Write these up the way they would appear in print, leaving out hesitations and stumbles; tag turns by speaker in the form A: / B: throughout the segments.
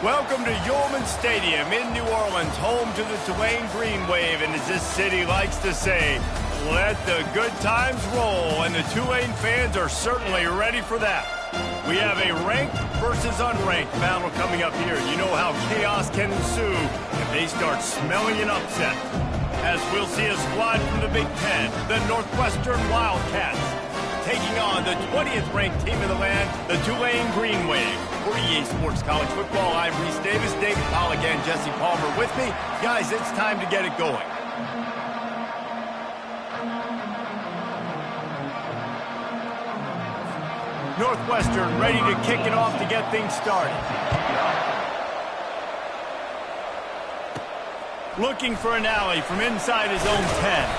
A: Welcome to Yulman Stadium in New Orleans, home to the Tulane Green Wave, and as this city likes to say, let the good times roll, and the Tulane fans are certainly ready for that. We have a ranked versus unranked battle coming up here. You know how chaos can ensue if they start smelling an upset. As we'll see a squad from the Big Ten, the Northwestern Wildcats, taking on the 20th ranked team in the land, the Tulane Green Wave. For EA Sports College Football, I'm Reese Davis, David Pollock, and Jesse Palmer with me. Guys, it's time to get it going. Northwestern ready to kick it off to get things started. Looking for an alley from inside his own 10.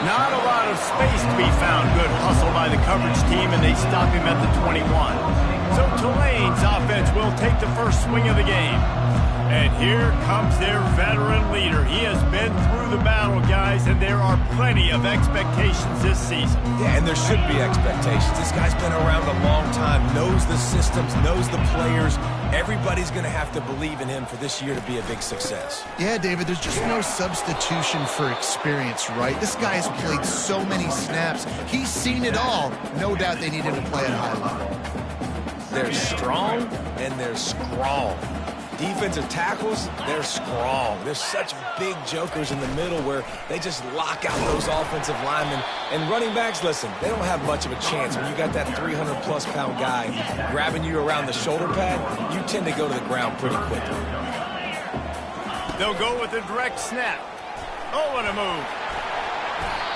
A: Not a lot of space to be found. Good hustle by the coverage team, and they stop him at the 21. So Tulane's offense will take the first swing of the game. And here comes their veteran leader. He has been through the battle, guys, and there are plenty of expectations this season.
B: Yeah, and there should be expectations. This guy's been around a long time, knows the systems, knows the players. Everybody's going to have to believe in him for this year to be a big success.
C: Yeah, David, there's just no substitution for experience, right? This guy has played so many snaps. He's seen it all. No doubt they need him to play at a high level.
B: They're strong and they're strong. Defensive tackles, they're strong. There's such big jokers in the middle where they just lock out those offensive linemen. And running backs, listen, they don't have much of a chance. When you got that 300-plus pound guy grabbing you around the shoulder pad, you tend to go to the ground pretty quickly.
A: They'll go with a direct snap. Oh, what a move.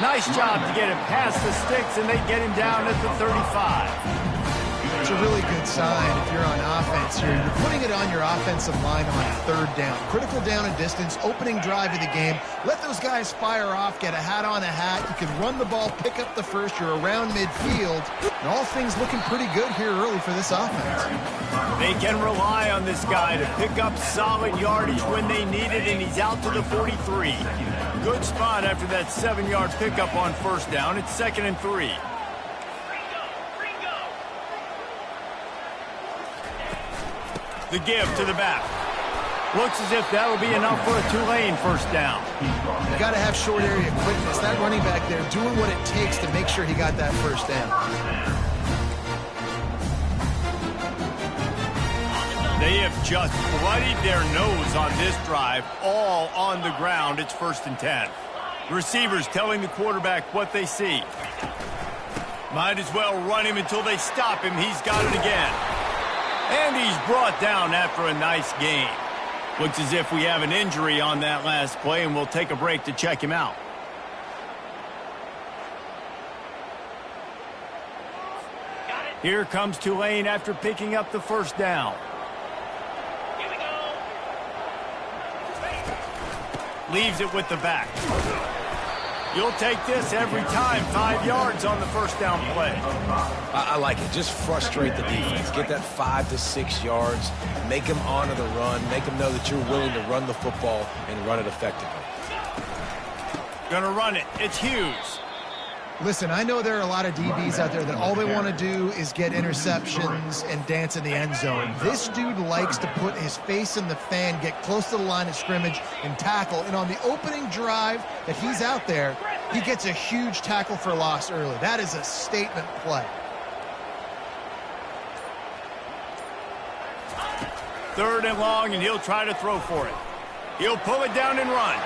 A: Nice job to get him past the sticks, and they get him down at the 35.
C: It's a really good sign if you're on offense here. You're putting it on your offensive line on third down. Critical down and distance, opening drive of the game. Let those guys fire off, get a hat on a hat. You can run the ball, pick up the first. You're around midfield. And all things looking pretty good here early for this offense.
A: They can rely on this guy to pick up solid yardage when they need it, and he's out to the 43. Good spot after that 7-yard pickup on first down. It's 2nd and 3. The give to the back. Looks as if that'll be enough for a Tulane first down.
C: You got to have short area quickness. That running back there doing what it takes to make sure he got that first down.
A: They have just bloodied their nose on this drive, all on the ground. It's 1st and 10. The receivers telling the quarterback what they see. Might as well run him until they stop him. He's got it again. And he's brought down after a nice gain. Looks as if we have an injury on that last play, and we'll take a break to check him out. Here comes Tulane after picking up the first down. Here we go. Leaves it with the back. You'll take this every time. 5 yards on the first down play.
B: I like it. Just frustrate the defense. Get that 5 to 6 yards. Make them honor the run. Make them know that you're willing to run the football and run it effectively.
A: Gonna run it. It's Hughes.
C: Listen, I know there are a lot of DBs out there that all they want to do is get interceptions and dance in the end zone. This dude likes to put his face in the fan, get close to the line of scrimmage, and tackle. And on the opening drive that he's out there, he gets a huge tackle for loss early. That is a statement play.
A: 3rd and long, and he'll try to throw for it. He'll pull it down and run.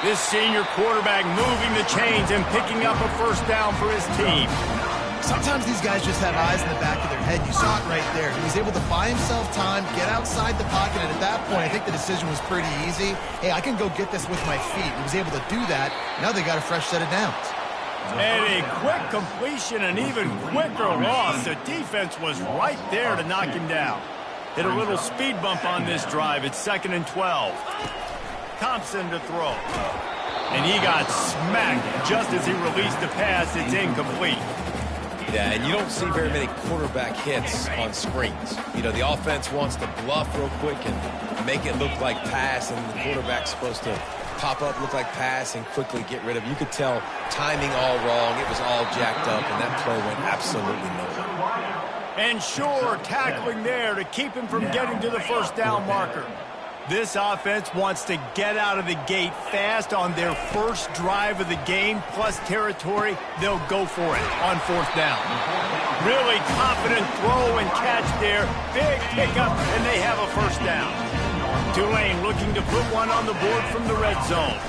A: This senior quarterback moving the chains and picking up a first down for his team.
C: Sometimes these guys just have eyes in the back of their head. You saw it right there. He was able to buy himself time, get outside the pocket, and at that point, I think the decision was pretty easy. Hey, I can go get this with my feet. He was able to do that. Now they got a fresh set of downs.
A: And a quick completion, an even quicker loss. The defense was right there to knock him down. Hit a little speed bump on this drive. It's 2nd and 12. Thompson to throw. And he got smacked just as he released the pass. It's incomplete.
B: Yeah, and you don't see very many quarterback hits on screens. You know, the offense wants to bluff real quick and make it look like pass, and the quarterback's supposed to pop up, look like pass, and quickly get rid of it. You could tell timing all wrong. It was all jacked up, and that play went absolutely nowhere.
A: And sure, tackling there to keep him from getting to the first down marker. This offense wants to get out of the gate fast on their first drive of the game, plus territory. They'll go for it on fourth down. Really confident throw and catch there. Big pickup, and they have a first down. Tulane looking to put one on the board from the red zone.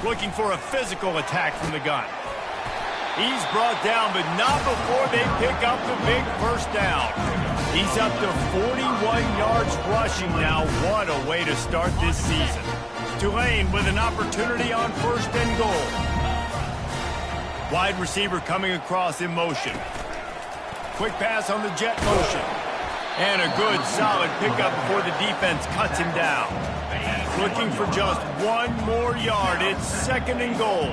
A: Looking for a physical attack from the gun. He's brought down, but not before they pick up the big first down. He's up to 41 yards rushing now. What a way to start this season. Tulane with an opportunity on first and goal. Wide receiver coming across in motion. Quick pass on the jet motion. And a good, solid pickup before the defense cuts him down. Looking for just one more yard. It's second and goal.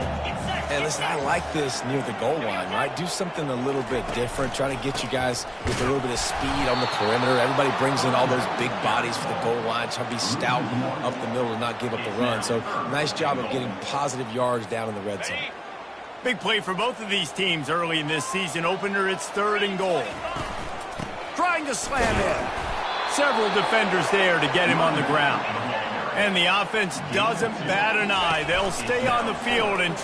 B: And listen, I like this near the goal line, right? Do something a little bit different. Try to get you guys with a little bit of speed on the perimeter. Everybody brings in all those big bodies for the goal line. Try to be stout up the middle and not give up the run. So nice job of getting positive yards down in the red zone.
A: Big play for both of these teams early in this season opener. It's third and goal. Trying to slam in. Several defenders there to get him on the ground. And the offense doesn't bat an eye. They'll stay on the field and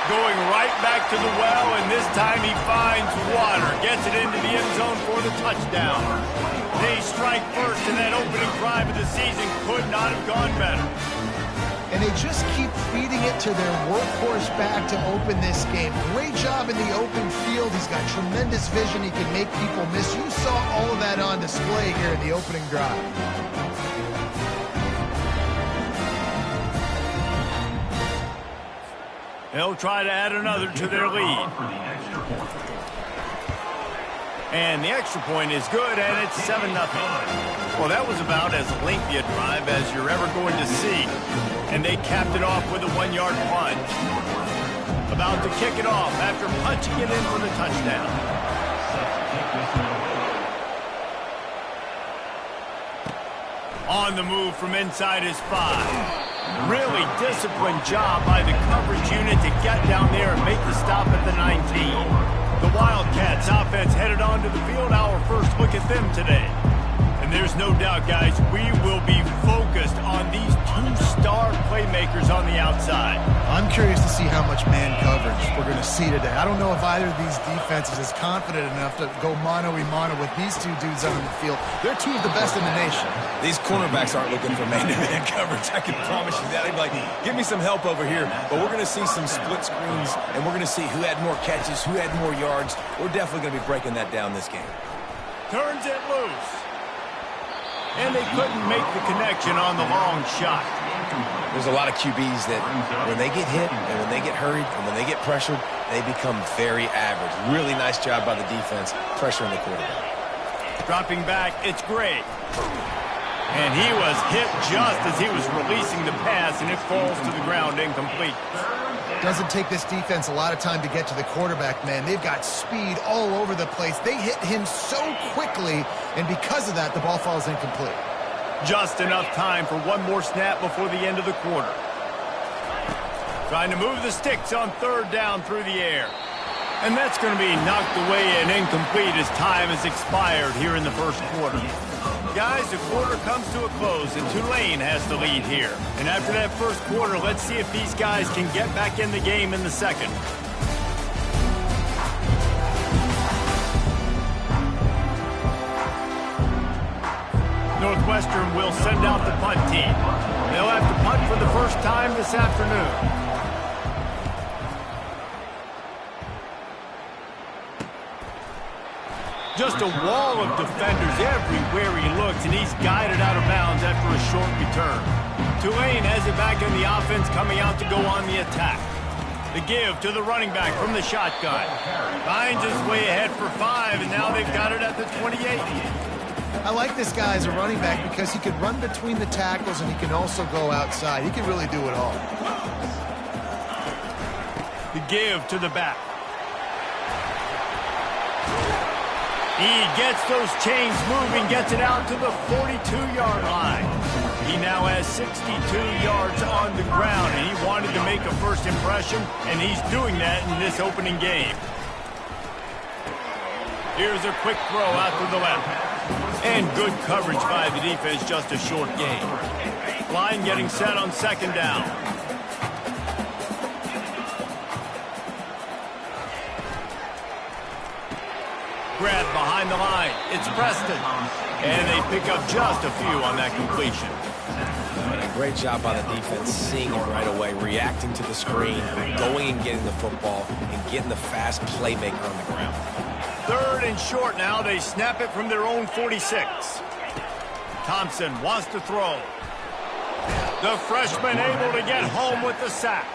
A: going right back to the well, and this time he finds water. Gets it into the end zone for the touchdown. They strike first, and that opening drive of the season could not have gone better.
C: And they just keep feeding it to their workhorse back to open this game. Great job in the open field. He's got tremendous vision. He can make people miss. You saw all of that on display here in the opening drive.
A: They'll try to add another to their lead. And the extra point is good, and it's 7-0. Well, that was about as lengthy a drive as you're ever going to see. And they capped it off with a 1-yard punt. About to kick it off after punching it in for the touchdown. On the move from inside his 5. Really disciplined job by the coverage unit to get down there and make the stop at the 19. The Wildcats offense headed onto the field. Our first look at them today. And there's no doubt, guys, we will be focused on these two star playmakers on the outside.
C: I'm curious to see how much man coverage we're going to see today. I don't know if either of these defenses is confident enough to go mano-a-mano with these two dudes on the field. They're two of the best in the nation.
B: These cornerbacks aren't looking for man-to-man coverage. I can promise you that. They'd be like, give me some help over here. But we're going to see some split screens, and we're going to see who had more catches, who had more yards. We're definitely going to be breaking that down this game.
A: Turns it loose. And they couldn't make the connection on the long shot.
B: There's a lot of QBs that when they get hit and when they get hurried and when they get pressured, they become very average. Really nice job by the defense pressuring the quarterback.
A: Dropping back, it's Gray. And he was hit just as he was releasing the pass, and it falls to the ground incomplete.
C: Doesn't take this defense a lot of time to get to the quarterback, man. They've got speed all over the place. They hit him so quickly, and because of that, the ball falls incomplete.
A: Just enough time for one more snap before the end of the quarter. Trying to move the sticks on third down through the air. And that's going to be knocked away and incomplete as time has expired here in the first quarter. Guys, the quarter comes to a close, and Tulane has the lead here. And after that first quarter, let's see if these guys can get back in the game in the second. Northwestern will send out the punt team. They'll have to punt for the first time this afternoon. Just a wall of defenders everywhere he looks, and he's guided out of bounds after a short return. Tulane has it back in the offense, coming out to go on the attack. The give to the running back from the shotgun. Finds his way ahead for 5, and now they've got it at the 28.
C: I like this guy as a running back because he can run between the tackles and he can also go outside. He can really do it all.
A: The give to the back. He gets those chains moving, gets it out to the 42-yard line. He now has 62 yards on the ground, and he wanted to make a first impression, and he's doing that in this opening game. Here's a quick throw out to the left. And good coverage by the defense, just a short gain. Line getting set on second down. Grab behind the line. It's Preston. And they pick up just a few on that completion.
B: And a great job by the defense seeing it right away, reacting to the screen, going and getting the football, and getting the fast playmaker on the ground.
A: Third and short now. They snap it from their own 46. Thompson wants to throw. The freshman able to get home with the sack.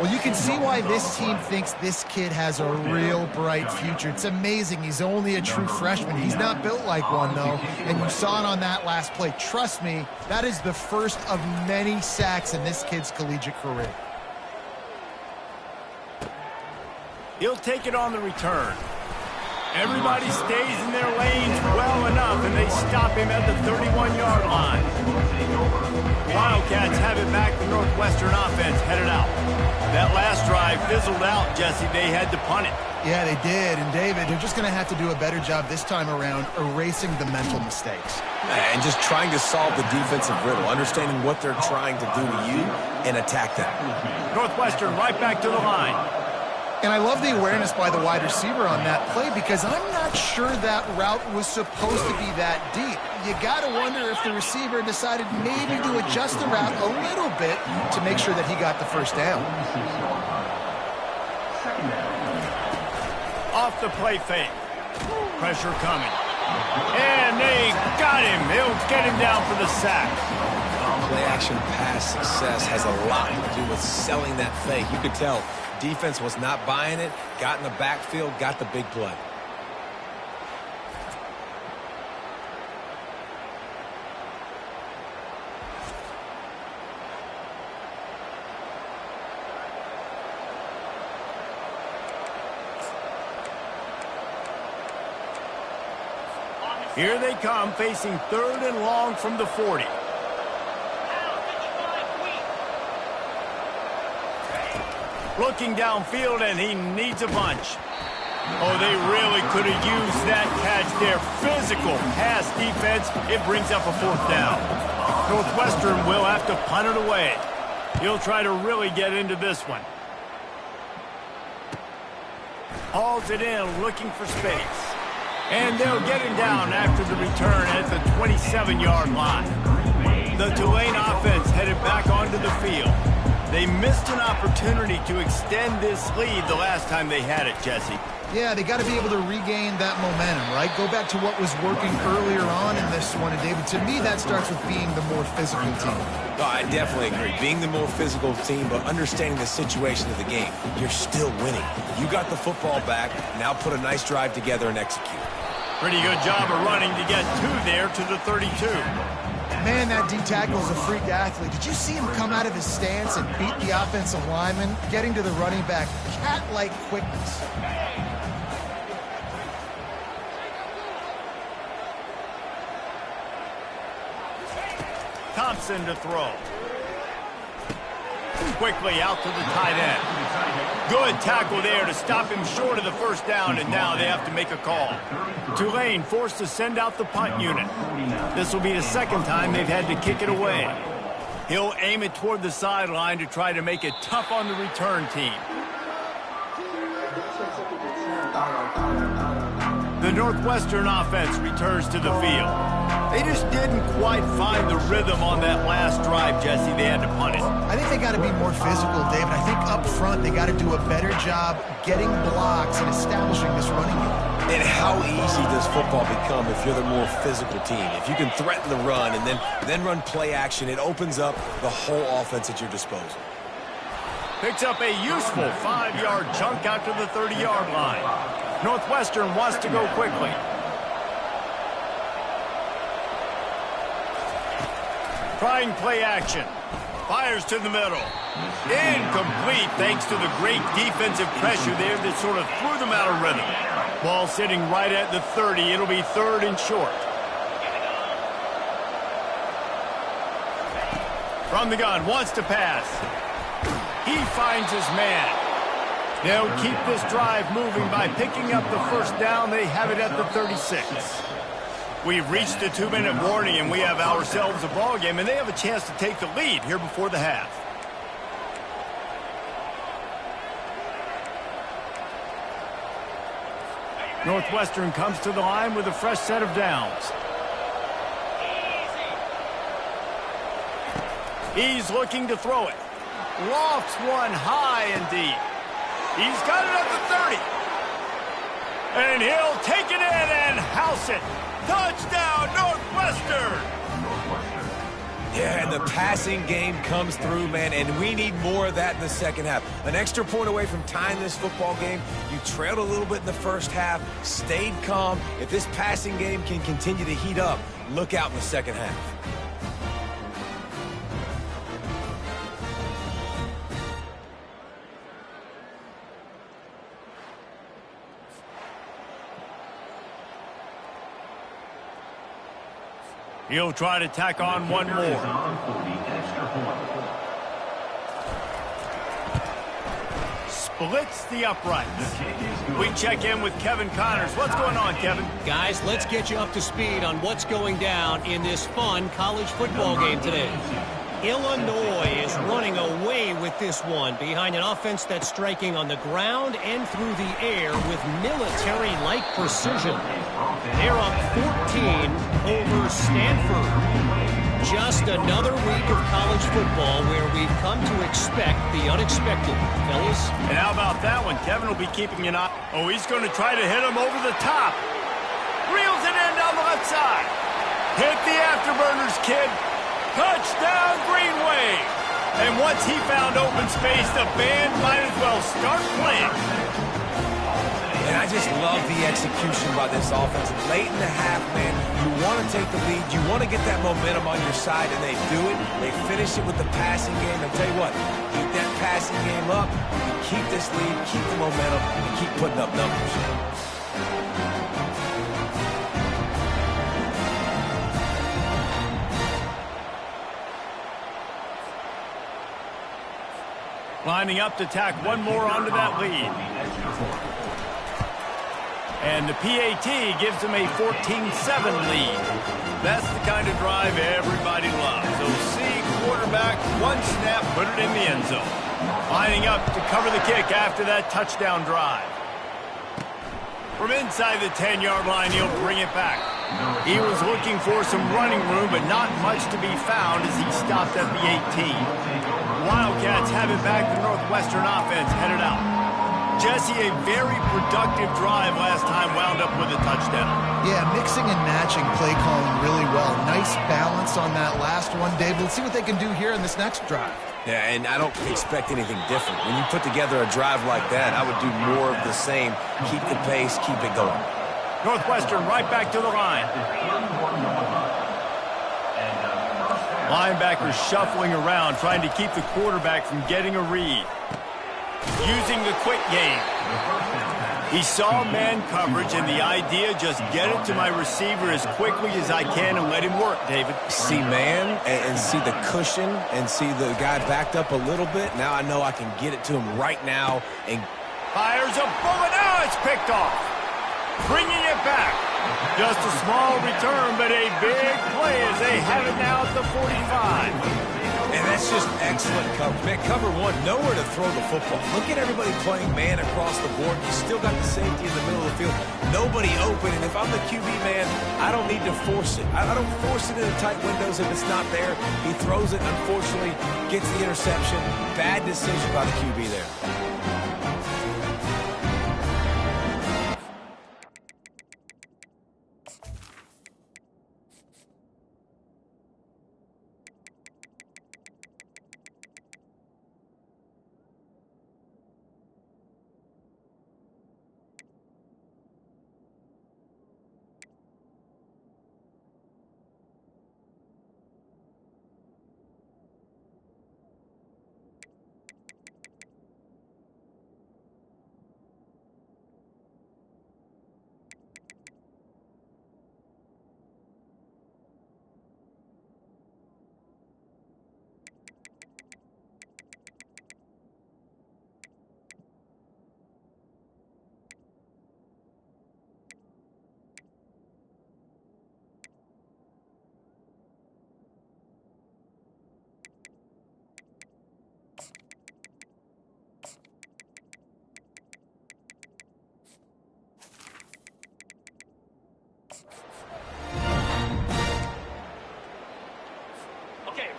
C: Well, you can see why this team thinks this kid has a real bright future. It's amazing. He's only a true freshman. He's not built like one, though, and you saw it on that last play. Trust me, that is the first of many sacks in this kid's collegiate career.
A: He'll take it on the return. Everybody stays in their lanes well enough, and they stop him at the 31-yard line. Wildcats have it back. The Northwestern offense headed out. That last drive fizzled out, Jesse. They had to punt it.
C: Yeah, they did. And, David, they're just going to have to do a better job this time around erasing the mental mistakes.
B: And just trying to solve the defensive riddle, understanding what they're trying to do to you and attack them.
A: Northwestern right back to the line.
C: And I love the awareness by the wide receiver on that play because I'm not sure that route was supposed to be that deep. You got to wonder if the receiver decided maybe to adjust the route a little bit to make sure that he got the first down.
A: Off the play fake. Pressure coming. And they got him. He'll get him down for the sack.
B: Play-action pass success has a lot to do with selling that fake. You could tell defense was not buying it, got in the backfield, got the big play.
A: Here they come, facing third and long from the 40. Looking downfield, and he needs a bunch. Oh, they really could have used that catch there. Physical pass defense. It brings up a fourth down. Northwestern will have to punt it away. He'll try to really get into this one. Hauls it in, looking for space. And they'll get him down after the return at the 27-yard line. The Tulane offense headed back onto the field. They missed an opportunity to extend this lead the last time they had it, Jesse.
C: Yeah, they got to be able to regain that momentum, right? Go back to what was working earlier on in this one. And, David, to me, that starts with being the more physical team.
B: No, I definitely agree. Being the more physical team, but understanding the situation of the game. You're still winning. You got the football back. Now put a nice drive together and execute.
A: Pretty good job of running to get two there to the 32.
C: Man, that D-tackle is a freak athlete. Did you see him come out of his stance and beat the offensive lineman, getting to the running back? Cat-like quickness.
A: Thompson to throw. Quickly out to the tight end. Good tackle there to stop him short of the first down, and now they have to make a call. Tulane forced to send out the punt unit. This will be the second time they've had to kick it away. He'll aim it toward the sideline to try to make it tough on the return team. The Northwestern offense returns to the field. They just didn't quite find the rhythm on that last drive, Jesse. They had to punt it.
C: I think they got to be more physical, David. I think up front they got to do a better job getting blocks and establishing this running game.
B: And how easy does football become if you're the more physical team? If you can threaten the run and then run play action, it opens up the whole offense at your disposal.
A: Picks up a useful 5-yard chunk out to the 30-yard line. Northwestern wants to go quickly. Trying play action. Fires to the middle. Incomplete thanks to the great defensive pressure there that sort of threw them out of rhythm. Ball sitting right at the 30. It'll be third and short. From the gun, wants to pass. He finds his man. They'll keep this drive moving by picking up the first down. They have it at the 36. We've reached the 2-minute warning, and we have ourselves a ball game, and they have a chance to take the lead here before the half. Northwestern comes to the line with a fresh set of downs. He's looking to throw it. Lofts one high and deep. He's got it at the 30. And he'll take it in and house it. Touchdown, Northwestern!
B: Yeah, and the passing game comes through, man, and we need more of that in the second half. An extra point away from tying this football game. You trailed a little bit in the first half, stayed calm. If this passing game can continue to heat up, look out in the second half.
A: He'll try to tack on one more. Splits the uprights. We check in with Kevin Connors. What's going on, Kevin?
D: Guys, let's get you up to speed on what's going down in this fun college football game today. Illinois is running away with this one behind an offense that's striking on the ground and through the air with military-like precision. They're up 14 over Stanford. Just another week of college football where we've come to expect the unexpected, fellas.
A: And how about that one? Kevin will be keeping an eye. Oh, he's going to try to hit him over the top. Reels it in down the left side. Hit the afterburners, kid. Touchdown, Green Wave! And once he found open space, the band might as well start playing.
B: And I just love the execution by this offense. Late in the half, man, you want to take the lead. You want to get that momentum on your side, and they do it. They finish it with the passing game. And tell you what, keep that passing game up. You keep this lead, keep the momentum, and keep putting up numbers.
A: Lining up to tack one more onto that lead. And the PAT gives them a 14-7 lead. That's the kind of drive everybody loves. So see quarterback, one snap, put it in the end zone. Lining up to cover the kick after that touchdown drive. From inside the 10-yard line, he'll bring it back. He was looking for some running room, but not much to be found as he stopped at the 18. Wildcats have it back. The Northwestern offense headed out. Jesse, a very productive drive last time, wound up with a touchdown.
C: Yeah, mixing and matching play calling really well. Nice balance on that last one, Dave. Let's see what they can do here in this next drive.
B: Yeah, and I don't expect anything different. When you put together a drive like that, I would do more of the same. Keep the pace, keep it going.
A: Northwestern right back to the line. Linebackers shuffling around, trying to keep the quarterback from getting a read. Using the quick game. He saw man coverage, and the idea, just get it to my receiver as quickly as I can and let him work, David.
B: See man and see the cushion and see the guy backed up a little bit. Now I know I can get it to him right now. And
A: fires a bullet. Now it's picked off. Bringing it back. Just a small return, but a big play as they have it now at the 45.
B: And that's just excellent coverage. Man, cover one, nowhere to throw the football. Look at everybody playing man across the board. You still got the safety in the middle of the field. Nobody open, and if I'm the QB man, I don't need to force it. I don't force it into tight windows if it's not there. He throws it, and unfortunately, gets the interception. Bad decision by the QB there.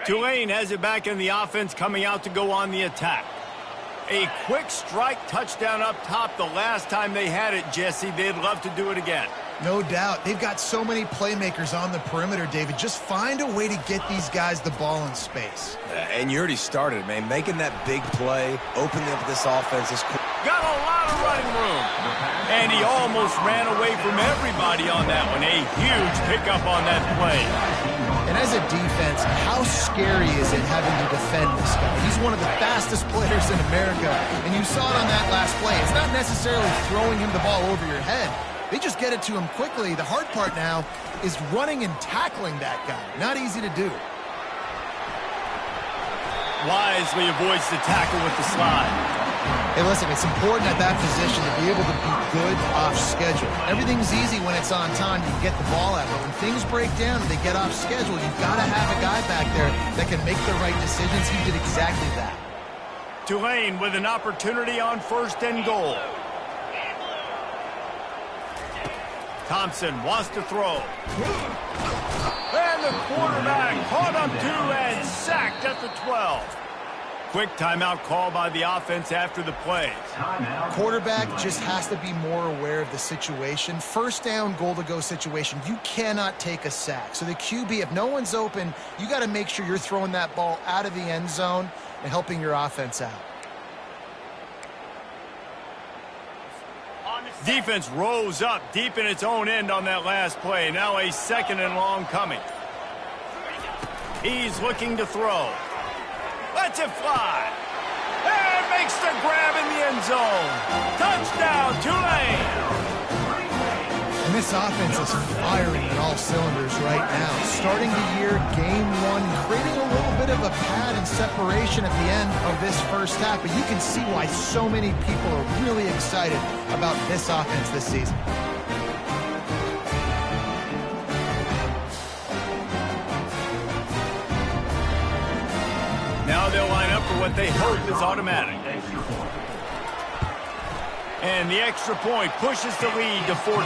A: Tulane has it back in the offense, coming out to go on the attack. A quick strike touchdown up top the last time they had it, Jesse. They'd love to do it again.
C: No doubt. They've got so many playmakers on the perimeter, David. Just find a way to get these guys the ball in space.
B: And you already started, man. Making that big play, opening up this offense is cool.
A: Got a lot of running room. And he almost ran away from everybody on that one. A huge pickup on that play.
C: And as a defense, how scary is it having to defend this guy? He's one of the fastest players in America, and you saw it on that last play. It's not necessarily throwing him the ball over your head. They just get it to him quickly. The hard part now is running and tackling that guy. Not easy to do.
A: Wisely avoids the tackle with the slide.
C: Hey, listen, it's important at that position to be able to be good off schedule. Everything's easy when it's on time. You can get the ball out. But when things break down and they get off schedule, you've got to have a guy back there that can make the right decisions. He did exactly that.
A: Tulane with an opportunity on 1st and goal. Thompson wants to throw. And the quarterback caught up to and sacked at the 12. Quick timeout call by the offense after the play.
C: Quarterback just has to be more aware of the situation. 1st down, goal-to-go situation. You cannot take a sack. So the QB, if no one's open, you got to make sure you're throwing that ball out of the end zone and helping your offense out.
A: Defense rose up deep in its own end on that last play. Now a 2nd and long coming. He's looking to throw. Lets it fly. And makes the grab in the end zone. Touchdown, Tulane.
C: And this offense is firing at all cylinders right now. Starting the year, game 1, creating a little bit of a pad and separation at the end of this 1st half. But you can see why so many people are really excited about this offense this season.
A: Now they'll line up for what they hope is automatic. And the extra point pushes the lead to 14.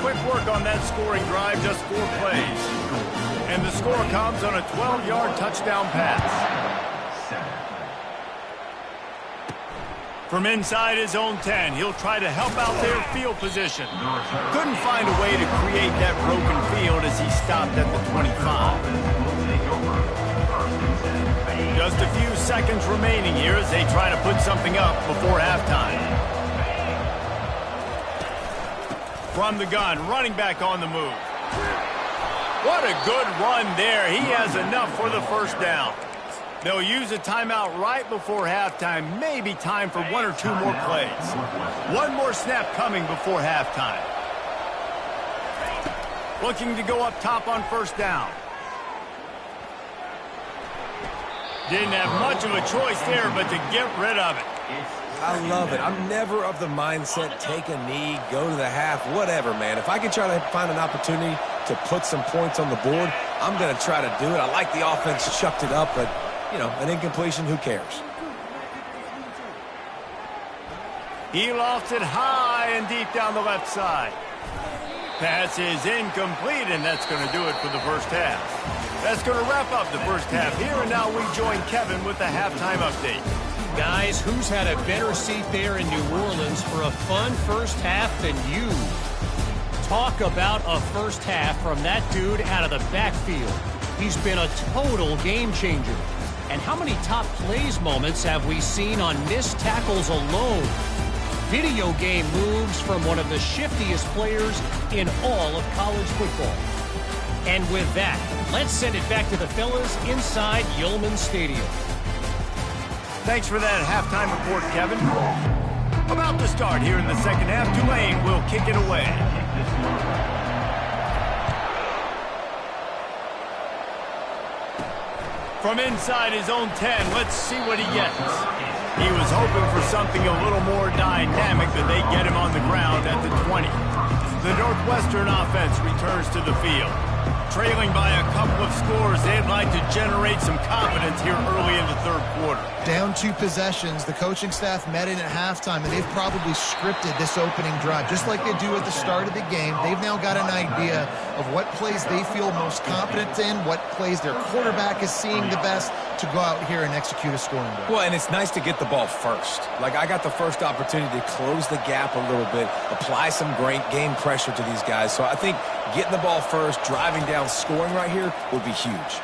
A: Quick work on that scoring drive, just 4 plays. And the score comes on a 12-yard touchdown pass. From inside his own 10, he'll try to help out their field position. Couldn't find a way to create that broken field as he stopped at the 25. Just a few seconds remaining here as they try to put something up before halftime. From the gun, running back on the move. What a good run there. He has enough for the 1st down. They'll use a timeout right before halftime. Maybe time for 1 or 2 more plays. 1 more snap coming before halftime. Looking to go up top on 1st down. Didn't have much of a choice there, but to get rid of it.
B: I love it. I'm never of the mindset, take a knee, go to the half, whatever, man. If I can try to find an opportunity to put some points on the board, I'm going to try to do it. I like the offense chucked it up, but, you know, an incompletion, who cares?
A: He lofts it high and deep down the left side. Pass is incomplete, and that's going to do it for the 1st half. That's going to wrap up the 1st half here, and now we join Kevin with the halftime update.
D: Guys, who's had a better seat there in New Orleans for a fun 1st half than you? Talk about a 1st half from that dude out of the backfield. He's been a total game changer. And how many top plays moments have we seen on missed tackles alone? Video game moves from one of the shiftiest players in all of college football. And with that, let's send it back to the fellas inside Yulman Stadium.
A: Thanks for that halftime report, Kevin. About to start here in the 2nd half, Tulane will kick it away. From inside his own 10, let's see what he gets. He was hoping for something a little more dynamic, but they get him on the ground at the 20. The Northwestern offense returns to the field. Trailing by a couple of scores, they'd like to generate some confidence here early in the third quarter.
C: Down 2 possessions, the coaching staff met in at halftime, and they've probably scripted this opening drive. Just like they do at the start of the game, they've now got an idea of what plays they feel most confident in, what plays their quarterback is seeing the best to go out here and execute a scoring drive.
B: Well, and it's nice to get the ball first. Like, I got the first opportunity to close the gap a little bit, apply some great game pressure to these guys. So I think getting the ball first, driving down, scoring right here would be huge.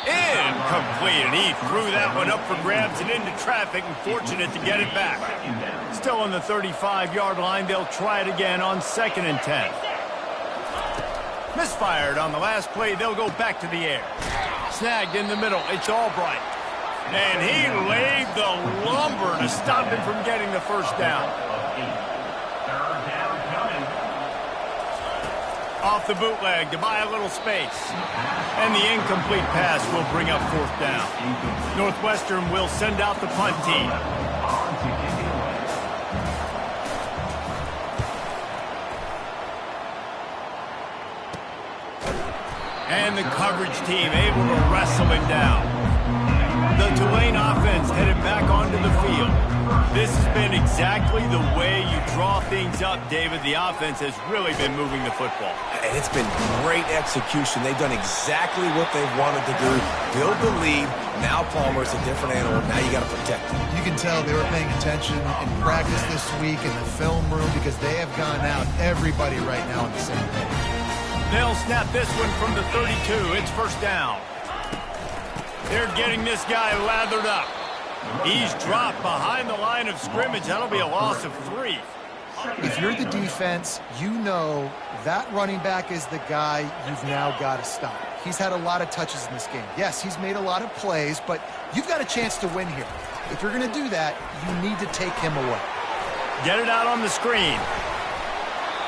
A: Incomplete, and he threw that one up for grabs and into traffic, and fortunate to get it back. Still on the 35-yard line, they'll try it again on 2nd and 10. Misfired on the last play, they'll go back to the air. Snagged in the middle, it's Albright. And he laid the lumber to stop him from getting the first down. Off the bootleg to buy a little space. And the incomplete pass will bring up 4th down. Northwestern will send out the punt team. And the coverage team able to wrestle him down. The Tulane offense headed back onto the field. This has been exactly the way you draw things up, David. The offense has really been moving the football.
B: And it's been great execution. They've done exactly what they've wanted to do. Build the lead. Now Palmer's a different animal. Now you got to protect him.
C: You can tell they were paying attention in practice this week in the film room because they have gone out, everybody right now on the same page.
A: They'll snap this one from the 32. It's 1st down. They're getting this guy lathered up. He's dropped behind the line of scrimmage. That'll be a loss of 3.
C: If you're the defense, you know that running back is the guy you've now got to stop. He's had a lot of touches in this game. Yes, he's made a lot of plays, but you've got a chance to win here. If you're going to do that, you need to take him away.
A: Get it out on the screen.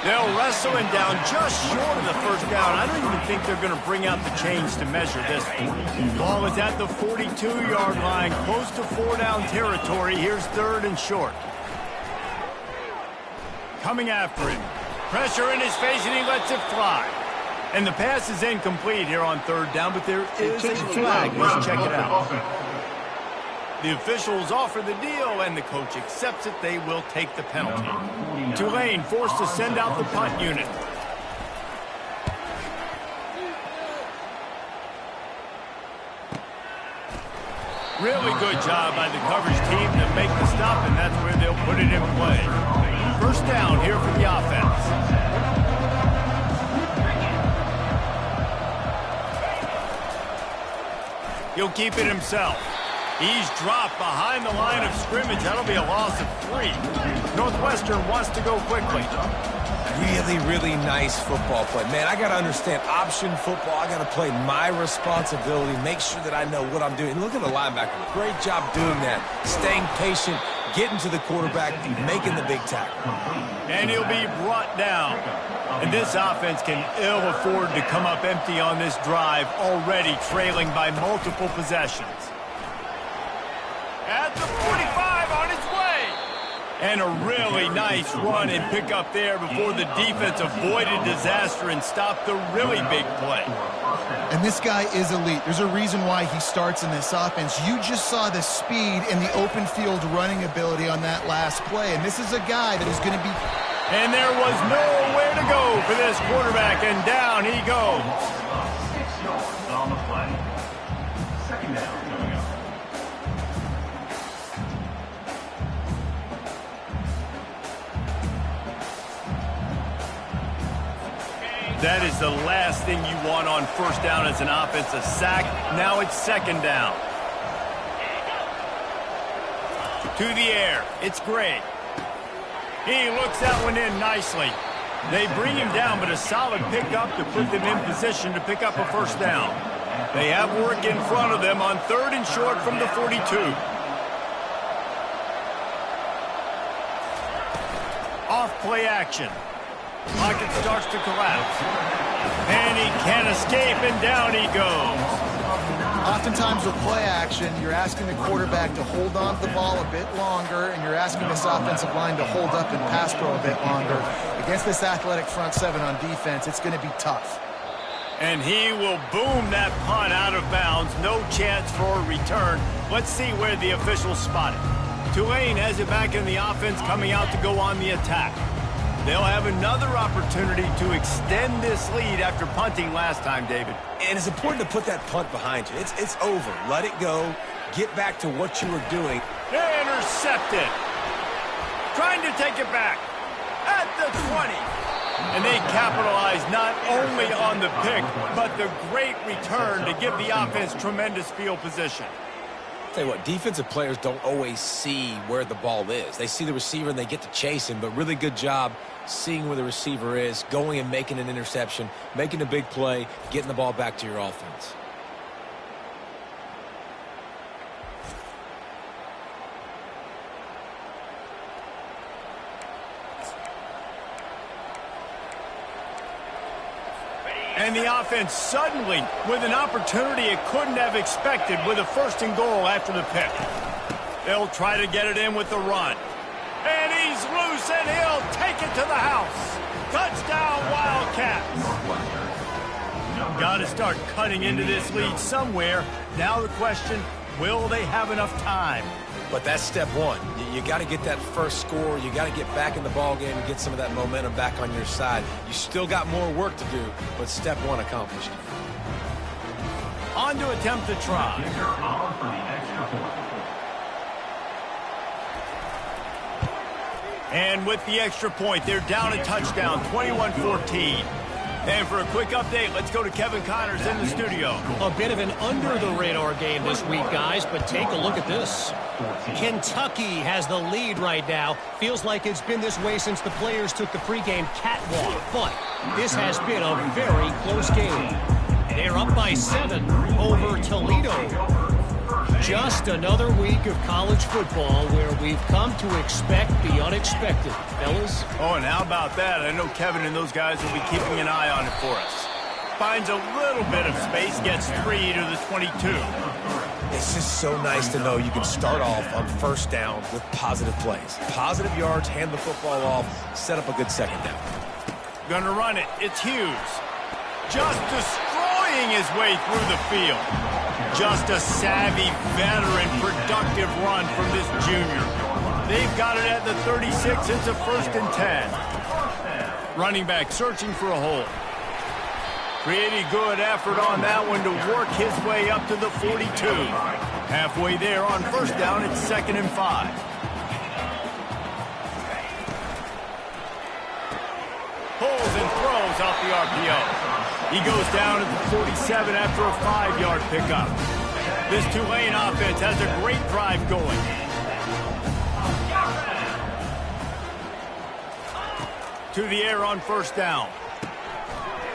A: They'll wrestle him down just short of the 1st down. I don't even think they're going to bring out the chains to measure this one. Ball is at the 42-yard line, close to 4-down territory. Here's 3rd and short. Coming after him. Pressure in his face, and he lets it fly. And the pass is incomplete here on 3rd down, but there is a flag. Let's check it out. The officials offer the deal, and the coach accepts it. They will take the penalty. Tulane forced to send out the punt unit. Really good job by the coverage team to make the stop, and that's where they'll put it in play. 1st down here for the offense. He'll keep it himself. He's dropped behind the line of scrimmage. That'll be a loss of 3. Northwestern wants to go quickly.
B: Really, really nice football play. Man, I got to understand option football. I got to play my responsibility, make sure that I know what I'm doing. And look at the linebacker. Great job doing that. Staying patient, getting to the quarterback, making the big tackle.
A: And he'll be brought down. And this offense can ill afford to come up empty on this drive, already trailing by multiple possessions. At the 45 on his way. And a really nice run and pick up there before the defense avoided disaster and stopped the really big play.
C: And this guy is elite. There's a reason why he starts in this offense. You just saw the speed and the open field running ability on that last play. And this is a guy that is going to be...
A: And there was nowhere to go for this quarterback, and down he goes.
E: 6 yards on the play. 2nd down coming up.
A: That is the last thing you want on 1st down as an offense, a sack. Now it's 2nd down. To the air. It's Gray. He looks that one in nicely. They bring him down, but a solid pickup to put them in position to pick up a 1st down. They have work in front of them on 3rd and short from the 42. Off play action. Pocket starts to collapse. And he can't escape, and down he goes.
C: Oftentimes with play action, you're asking the quarterback to hold on to the ball a bit longer, and you're asking this offensive line to hold up and pass pro a bit longer. Against this athletic front seven on defense, it's going to be tough.
A: And he will boom that punt out of bounds. No chance for a return. Let's see where the officials spot it. Tulane has it back in the offense, coming out to go on the attack. They'll have another opportunity to extend this lead after punting last time, David.
B: And it's important to put that punt behind you. It's over. Let it go. Get back to what you were doing.
A: Intercepted. Trying to take it back at the 20. And they capitalize not only on the pick, but the great return to give the offense tremendous field position.
B: Tell you what, defensive players don't always see where the ball is. They see the receiver and they get to chase him, but really good job seeing where the receiver is, going and making an interception, making a big play, getting the ball back to your offense.
A: And the offense suddenly with an opportunity it couldn't have expected with a 1st and goal after the pick. They'll try to get it in with the run. And he's loose, and he'll take it to the house. Touchdown, Wildcats. Got to start cutting into this lead somewhere. Now the question, will they have enough time?
B: But that's step one. You got to get that first score. You got to get back in the ball game and get some of that momentum back on your side. You still got more work to do, but step one accomplished.
A: On to attempt to try. And with the extra point, they're down a touchdown, 21-14. And for a quick update, let's go to Kevin Connors in the studio.
D: A bit of an under-the-radar game this week, guys, but take a look at this. Kentucky has the lead right now. Feels like it's been this way since the players took the pregame catwalk, but this has been a very close game. They're up by 7 over Toledo. Just another week of college football where we've come to expect the unexpected, fellas.
A: Oh, and how about that? I know Kevin and those guys will be keeping an eye on it for us. Finds a little bit of space, gets 3 to the 22.
B: It's just so nice to know you can start off on 1st down with positive plays. Positive yards, hand the football off, set up a good 2nd down.
A: Gonna run it. It's Hughes. Just destroying his way through the field. Just a savvy, veteran, productive run from this junior. They've got it at the 36. It's a 1st and 10. Running back searching for a hole. Pretty good effort on that one to work his way up to the 42. Halfway there on 1st down, it's 2nd and 5. Pulls and throws off the RPO. He goes down at the 47 after a 5-yard pickup. This Tulane offense has a great drive going. To the air on 1st down.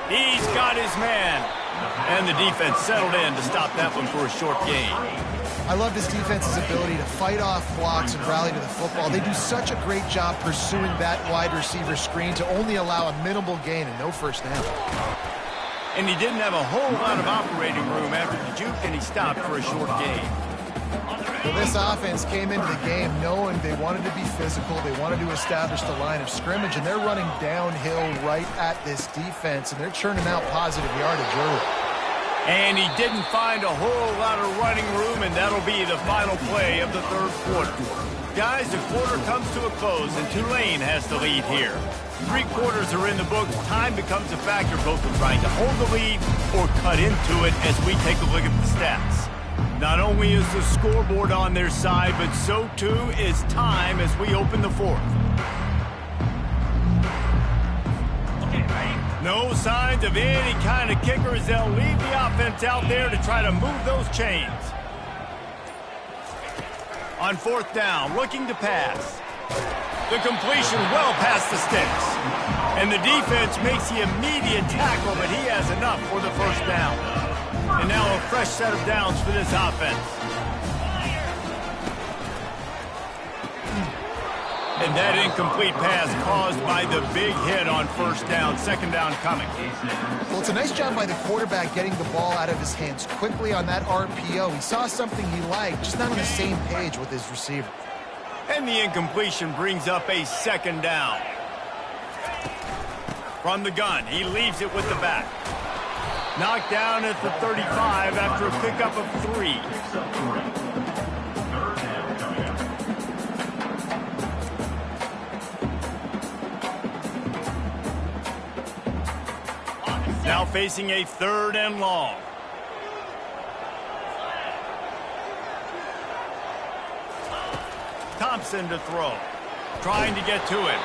A: He's got his man. And the defense settled in to stop that one for a short gain.
C: I love this defense's ability to fight off blocks and rally to the football. They do such a great job pursuing that wide receiver screen to only allow a minimal gain and no 1st down.
A: And he didn't have a whole lot of operating room after the juke, and he stopped for a short gain.
C: Well, this offense came into the game knowing they wanted to be physical. They wanted to establish the line of scrimmage, and they're running downhill right at this defense, and they're churning out positive yardage early.
A: And he didn't find a whole lot of running room, and that'll be the final play of the 3rd quarter. Guys, the quarter comes to a close, and Tulane has the lead here. 3 quarters are in the books. Time becomes a factor, both of trying to hold the lead or cut into it as we take a look at the stats. Not only is the scoreboard on their side, but so too is time as we open the 4th. No signs of any kind of kicker as they'll leave the offense out there to try to move those chains. On 4th down, looking to pass. The completion well past the sticks. And the defense makes the immediate tackle, but he has enough for the 1st down. And now a fresh set of downs for this offense. And that incomplete pass caused by the big hit on first down, second down coming.
C: Well, it's a nice job by the quarterback getting the ball out of his hands quickly on that RPO. He saw something he liked, just not on the same page with his receiver.
A: And the incompletion brings up a second down. From the gun, he leaves it with the back. Knocked down at the 35 after a pickup of 3. Now facing a 3rd and long. Thompson to throw. Trying to get to it.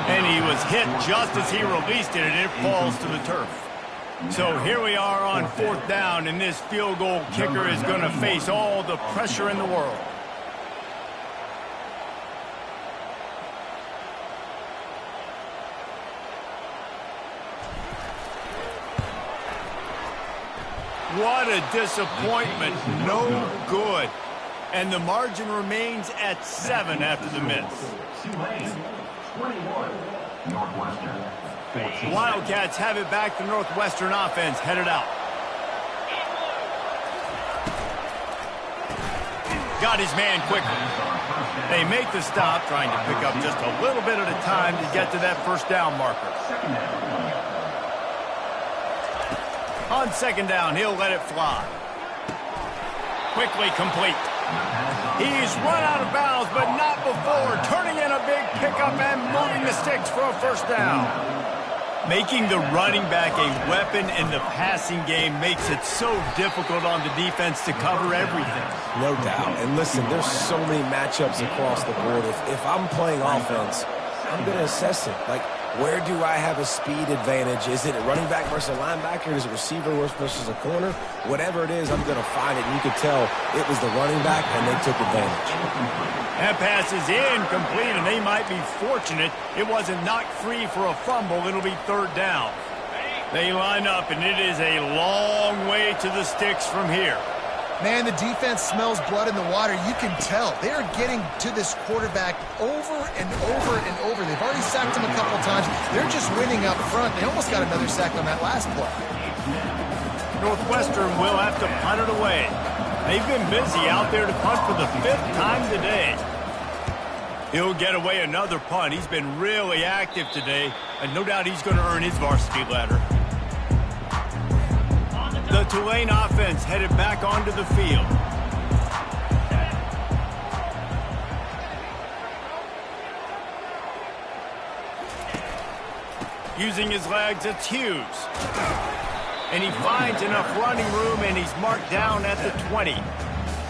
A: And he was hit just as he released it, and it falls to the turf. So here we are on 4th down, and this field goal kicker is going to face all the pressure in the world. What a disappointment. No good. And the margin remains at 7 after the miss.
E: Tulane, 21, Northwestern.
A: Wildcats have it back. The Northwestern offense headed out. Got his man quickly. They make the stop, trying to pick up just a little bit at a time to get to that first down marker. On second down, he'll let it fly. Quickly complete. He's run out of bounds, but not before turning in a big pickup and moving the sticks for a first down. Making the running back a weapon in the passing game makes it so difficult on the defense to cover everything.
B: No doubt. And listen, there's so many matchups across the board. If I'm playing offense, I'm going to assess it. Like, where do I have a speed advantage? Is it a running back versus a linebacker? Is it a receiver versus a corner? Whatever it is, I'm going to find it. And you could tell it was the running back, and they took advantage.
A: That pass is incomplete, and they might be fortunate it wasn't knocked free for a fumble. It'll be 3rd down. They line up, and it is a long way to the sticks from here.
C: Man, the defense smells blood in the water. You can tell. They are getting to this quarterback over and over and over. They've already sacked him a couple times. They're just winning up front. They almost got another sack on that last play.
A: Northwestern will have to punt it away. They've been busy out there to punt for the 5th time today. He'll get away another punt. He's been really active today, and no doubt he's going to earn his varsity letter. The Tulane offense headed back onto the field. Using his legs, it's Hughes. And he finds enough running room, and he's marked down at the 20.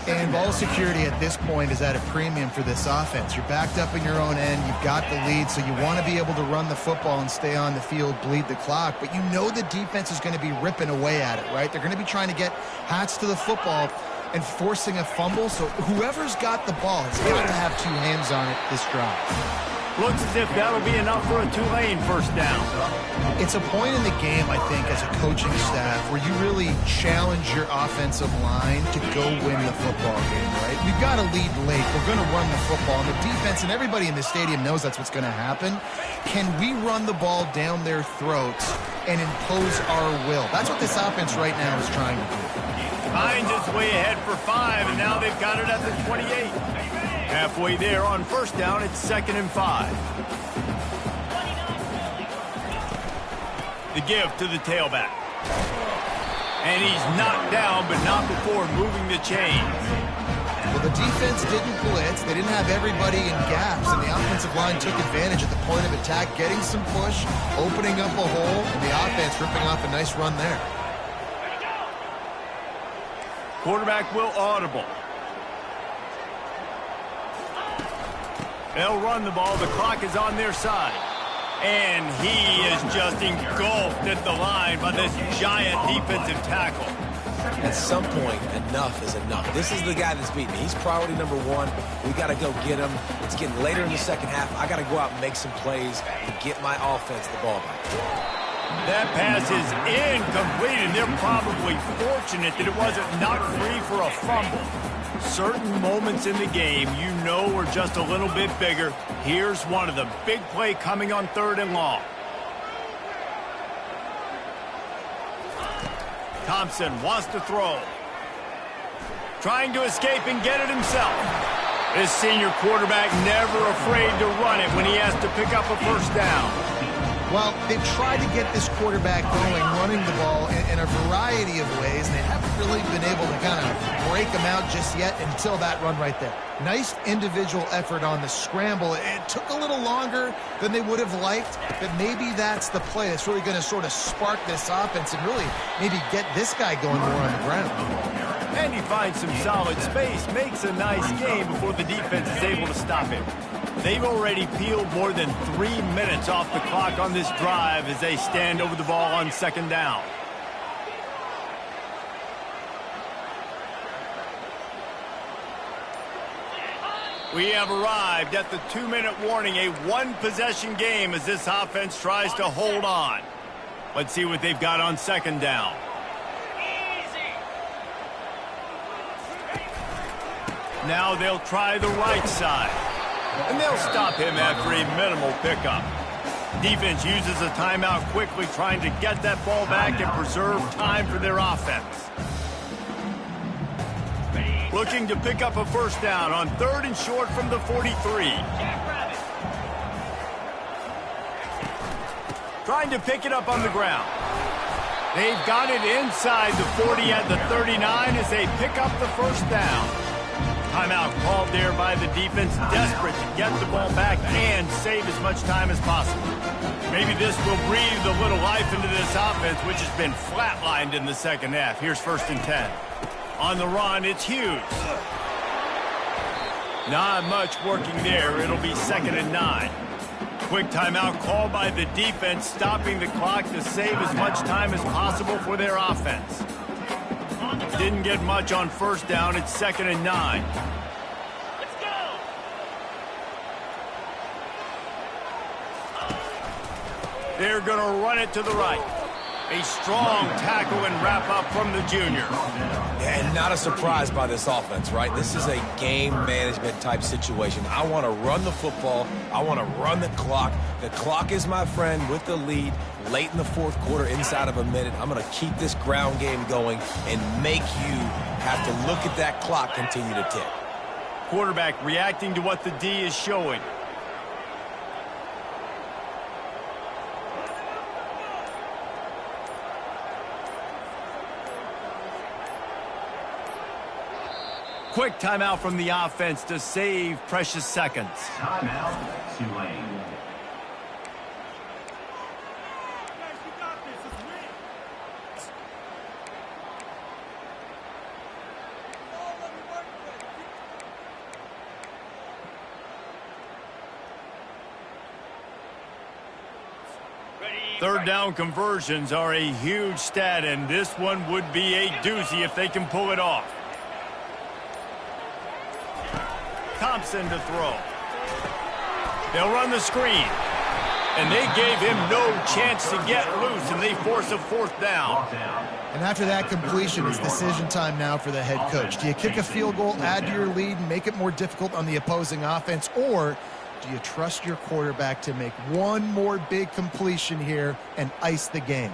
C: And ball security at this point is at a premium for this offense. You're backed up in your own end. You've got the lead, so you want to be able to run the football and stay on the field, bleed the clock. But you know the defense is going to be ripping away at it, right? They're going to be trying to get hats to the football and forcing a fumble. So whoever's got the ball has got to have 2 hands on it this drive.
A: Looks as if that'll be enough for a Tulane first down.
C: It's a point in the game, I think, as a coaching staff where you really challenge your offensive line to go win the football game, right? We've got to lead late. We're going to run the football. And the defense and everybody in the stadium knows that's what's going to happen. Can we run the ball down their throats and impose our will? That's what this offense right now is trying to do.
A: Finds its way ahead for 5, and now they've got it at the 28. Halfway there on first down, it's 2nd and 5. The give to the tailback. And he's knocked down, but not before moving the chains.
C: Well, the defense didn't blitz. They didn't have everybody in gaps, and the offensive line took advantage at the point of attack, getting some push, opening up a hole, and the offense ripping off a nice run there.
A: Quarterback will audible. They'll run the ball. The clock is on their side. And he is just engulfed at the line by this giant defensive tackle.
B: At some point, enough is enough. This is the guy that's beating me. He's priority number 1. We got to go get him. It's getting later in the second half. I got to go out and make some plays and get my offense the ball back.
A: That pass is incomplete, and they're probably fortunate that it wasn't knocked free for a fumble. Certain moments in the game you know are just a little bit bigger. Here's one of them. Big play coming on 3rd and long. Thompson wants to throw. Trying to escape and get it himself. This senior quarterback never afraid to run it when he has to pick up a first down.
C: Well, they've tried to get this quarterback going, running the ball in a variety of ways, and they haven't really been able to kind of break him out just yet until that run right there. Nice individual effort on the scramble. It took a little longer than they would have liked, but maybe that's the play that's really going to sort of spark this offense and really maybe get this guy going more on the ground.
A: And he finds some solid space, makes a nice game before the defense is able to stop him. They've already peeled more than 3 minutes off the clock on this drive as they stand over the ball on 2nd down. We have arrived at the 2-minute warning, a 1-possession game as this offense tries to hold on. Let's see what they've got on 2nd down. Now they'll try the right side. And they'll stop him after a minimal pickup. Defense uses a timeout quickly, trying to get that ball back and preserve time for their offense. Looking to pick up a first down on 3rd and short from the 43. Trying to pick it up on the ground. They've got it inside the 40 at the 39 as they pick up the first down. Timeout called there by the defense, desperate to get the ball back and save as much time as possible. Maybe this will breathe a little life into this offense, which has been flatlined in the 2nd half. Here's 1st and 10. On the run, it's Hughes. Not much working there. It'll be 2nd and 9. Quick timeout called by the defense, stopping the clock to save as much time as possible for their offense. Didn't get much on 1st down. It's 2nd and 9.
E: Let's go.
A: They're going to run it to the right. A strong tackle and wrap up from the junior.
B: And not a surprise by this offense, right? This is a game management type situation. I want to run the football. I want to run the clock. The clock is my friend with the lead late in the 4th quarter, inside of a minute. I'm going to keep this ground game going and make you have to look at that clock continue to tick.
A: Quarterback reacting to what the D is showing. Quick timeout from the offense to save precious seconds.
E: Timeout, Tulane.
A: Third down conversions are a huge stat, and this one would be a doozy if they can pull it off. Thompson to throw. They'll run the screen. And they gave him no chance to get loose, and they force a 4th down.
C: And after that completion, it's decision time now for the head coach. Do you kick a field goal, add to your lead, and make it more difficult on the opposing offense, or do you trust your quarterback to make one more big completion here and ice the game?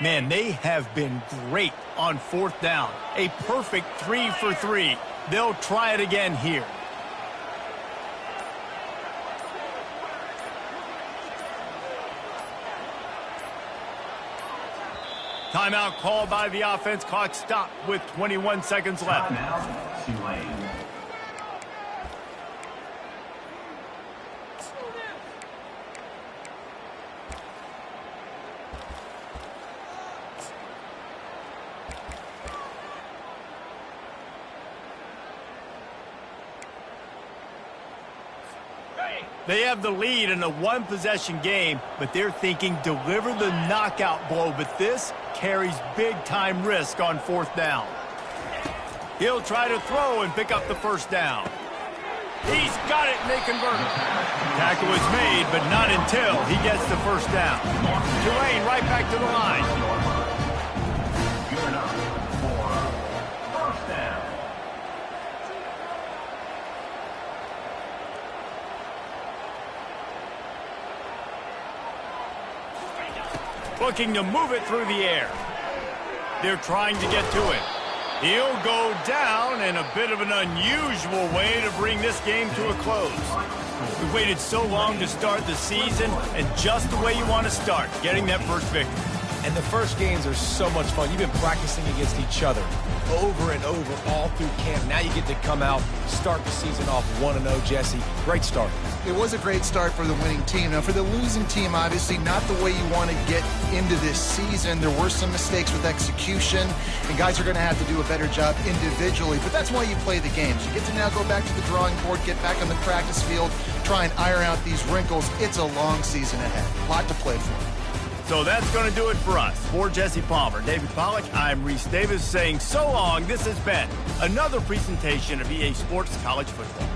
A: Man, they have been great on 4th down. A perfect 3 for 3. They'll try it again here. Timeout called by the offense. Clock stopped with 21 seconds left.
E: Timeout, Tulane.
A: They have the lead in a 1-possession game, but they're thinking deliver the knockout blow, but this carries big-time risk on 4th down. He'll try to throw and pick up the first down. He's got it, and they convert. Tackle was made, but not until he gets the first down. Tulane right back to the line.
E: Good enough for first down.
A: Looking to move it through the air. They're trying to get to it. He'll go down in a bit of an unusual way to bring this game to a close. We waited so long to start the season, and just the way you want to start, getting that first victory.
B: And the first games are so much fun. You've been practicing against each other over and over all through camp. Now you get to come out, start the season off 1-0, Jesse. Great start.
C: It was a great start for the winning team. Now, for the losing team, obviously not the way you want to get into this season. There were some mistakes with execution, and guys are going to have to do a better job individually. But that's why you play the games. You get to now go back to the drawing board, get back on the practice field, try and iron out these wrinkles. It's a long season ahead. A lot to play for.
A: So that's going to do it for us. For Jesse Palmer, David Pollack, I'm Reese Davis saying so long. This has been another presentation of EA Sports College Football.